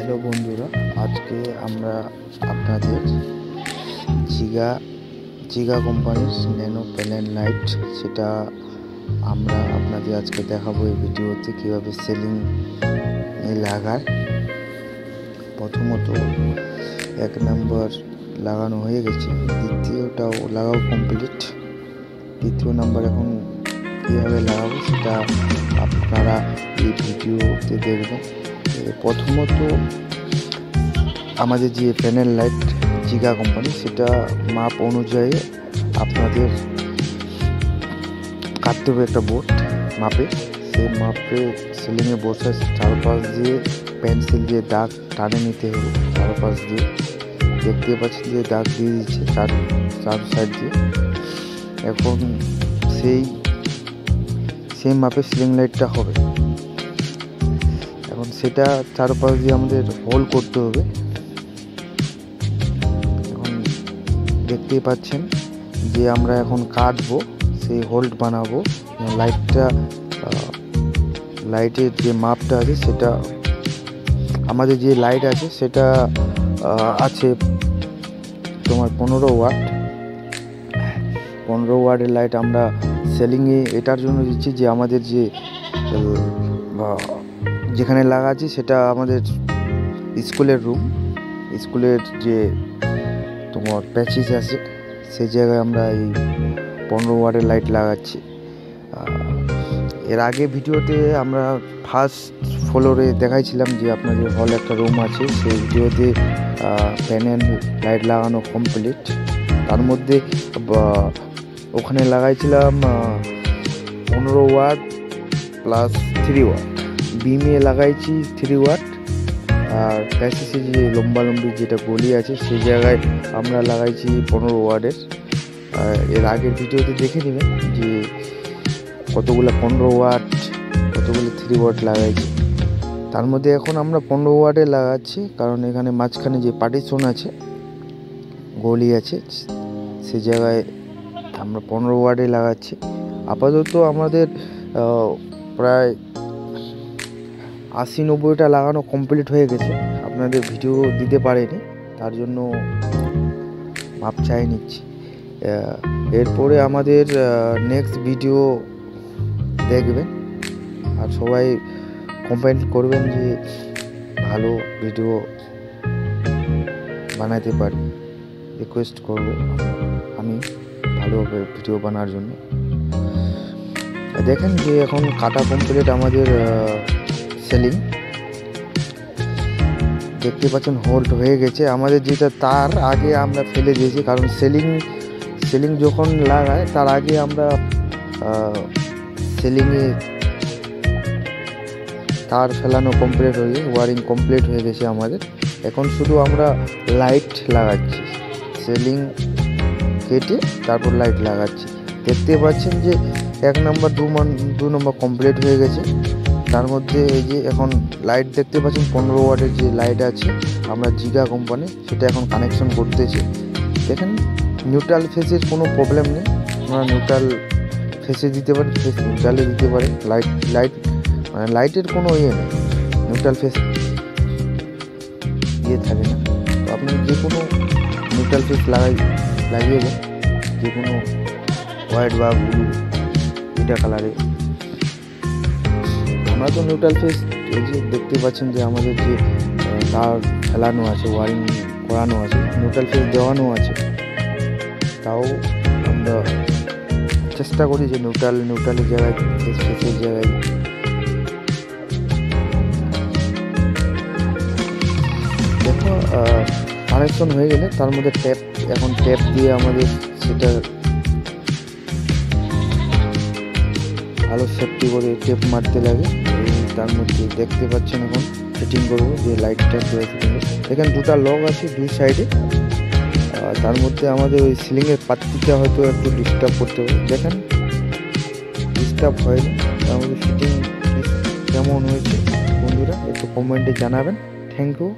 Hello বন্ধুরা, আজকে আমরা আপনাদের জিগা কোম্পানির ন্যানো প্যানেল লাইট সেটা আমরা আপনাদের আজকে দেখাবো এই ভিডিওতে কীভাবে সেলিং লাগায়। প্রথমত 1 নম্বর লাগানো হয়ে গেছে, দ্বিতীয়টাও লাগাও কমপ্লিট। তৃতীয় নাম্বার এখন কীভাবে লাগাবো সেটা আপনারা এই ভিডিওতে দেখবেন। প্রথমত আমাদের যে প্যানেল লাইট জিগা কোম্পানি সেটা মাপ অনুযায়ী আপনাদের কাটতে হবে একটা বোর্ড মাপে। সেই মাপে সিলিংয়ে বসে চারপাশ দিয়ে পেন্সিল দিয়ে দাগ টানে নিতে হবে। চারপাশ দিয়ে দেখতে পাচ্ছেন যে দাগ দিয়ে দিচ্ছে চার সাইড দিয়ে। এখন সেই মাপে সিলিং লাইটটা হবে। এখন সেটা চারপাশ দিয়ে আমাদের হোল করতে হবে। এখন দেখতেই পাচ্ছেন যে আমরা এখন কাটবো, সেই হোল্ড বানাবো। লাইটের যে মাপটা আছে সেটা আমাদের যে লাইট আছে সেটা আছে তোমার 15 ওয়াট। 15 ওয়াটের লাইট আমরা সেলিংয়ে এটার জন্য দিচ্ছি যে আমাদের যে যেখানে লাগাচ্ছি সেটা আমাদের স্কুলের রুম, স্কুলের যে তোমার প্যাচেস আছে সেই জায়গায় আমরা এই 15 ওয়াটের লাইট লাগাচ্ছি। এর আগে ভিডিওতে আমরা ফার্স্ট ফ্লোরে দেখাইছিলাম যে আপনাদের হলে একটা রুম আছে, সেই ভিডিওতে প্যানেল লাইট লাগানো কমপ্লিট। তার মধ্যে ওখানে লাগাইছিলাম 15 ওয়াট প্লাস 3 ওয়াট, বিমে লাগাইছি 3 ওয়াট, আর প্যাসেসে যে লম্বালম্বি যেটা গলি আছে সেই জায়গায় আমরা লাগাইছি 15 ওয়াটের। এর আগের ভিডিওতে দেখে নেবেন যে কতগুলো 15 ওয়াট কতগুলো 3 ওয়াট লাগাইছি। তার মধ্যে এখন আমরা 15 ওয়াটে লাগাচ্ছি, কারণ এখানে মাঝখানে যে পার্টিশন আছে গলি আছে সেই জায়গায় আমরা 15 ওয়াটে লাগাচ্ছি। আপাতত আমাদের প্রায় 80-90টা লাগানো কমপ্লিট হয়ে গেছে। আপনাদের ভিডিও দিতে পারেনি, তার জন্য মাপ চাই নিচ্ছি। এরপরে আমাদের নেক্সট ভিডিও দেখবেন, আর সবাই কমেন্ট করবেন যে ভালো ভিডিও বানাতে পারি। রিকোয়েস্ট করব আমি ভালো ভিডিও বানার জন্য। দেখেন যে এখন কাটা কমপ্লিট আমাদের সেলিং, দেখতে পাচ্ছেন হোল্ড হয়ে গেছে। আমাদের যেটা তার আগে আমরা ফেলে দিয়েছি, কারণ সেলিং যখন লাগায় তার আগে আমরা সেলিংয়ে তার ফেলানো কমপ্লিট হয়ে ওয়ারিং কমপ্লিট হয়ে গেছে আমাদের। এখন শুধু আমরা লাইট লাগাচ্ছি, সেলিং কেটে তারপর লাইট লাগাচ্ছি। দেখতে পাচ্ছেন যে 1 নম্বর 2 নম্বর কমপ্লিট হয়ে গেছে। তার মধ্যে এই যে এখন লাইট দেখতে পাচ্ছেন 15 ওয়াটের যে লাইট আছে আমরা জিগা কোম্পানি, সেটা এখন কানেকশন করতেছি। দেখেন নিউট্রাল ফেসের কোনো প্রবলেম নেই, আমরা নিউট্রাল ফেসে দিতে পারি, ফেস নিউট্রালে দিতে পারি। মানে লাইটের কোনো নেই, নিউট্রাল ফেস থাকে না। তো আপনি যে কোনো নিউট্রাল ফেস লাগিয়ে দেন, যে কোনো হোয়াইট বা ব্লু এটা কালারে। আমরা তো নিউট্রাল ফেস এই যে দেখতে পাচ্ছেন যে আমাদের যে তার ফেলানো আছে, ওয়ারিং করানো আছে, নিউট্রাল ফেস দেওয়ানো আছে। তাও আমরা চেষ্টা করি যে নিউট্রালের জায়গায় ফেসের জায়গায়। দেখো কানেকশন হয়ে গেলে তার মধ্যে ট্যাপ দিয়ে আমাদের সেটা ভালো সেফটি করে টেপ মারতে লাগে। তার মধ্যে দেখতে পাচ্ছেন এখন ফিটিং করবো যে লাইটটা দেখেন 2টা লক আছে 2 সাইডে। তার মধ্যে আমাদের ওই সিলিংয়ের পাত্তিটা হয়তো একটু ডিস্টার্ব করতে হবে। দেখেন ডিস্টার্ব হয়নি। তার মধ্যে ফিটিং কেমন হয়েছে বন্ধুরা একটু কমেন্টে জানাবেন। Thank you.